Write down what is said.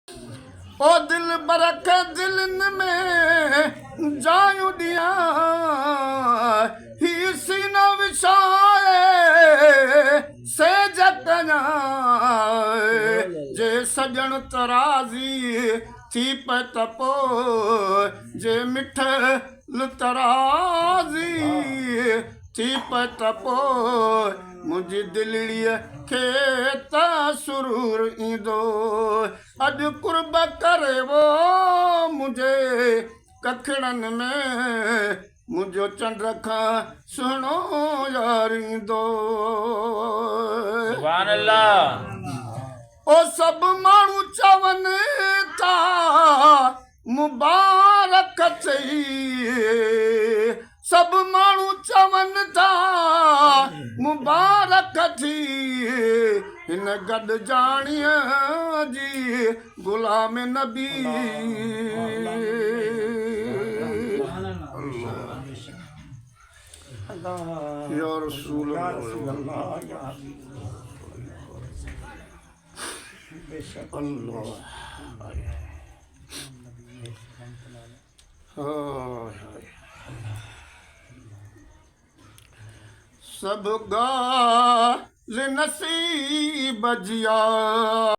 ओ दिल बरक दिलन में जायूं दिया ही सीना विछाए से जकना जे सजन तराजी थी पतपो जे मिठ तराजी थी पतपो मुझी दिलड़ीअ खे त सुरूर ईंदो अॼु कुर्ब करे वो मुझे कखड़नि में मुंहिंजो चंड खां सुहिणो यार ईंदो। सुभान अल्लाह। ओ सभु माण्हू चवनि था मुबारक चई सभु माण्हू चवनि था मुबारक थी हिन गॾु जाणीअ जी गुलाम नबी या रसूल अल्लाह सब गाल नसीब जिया।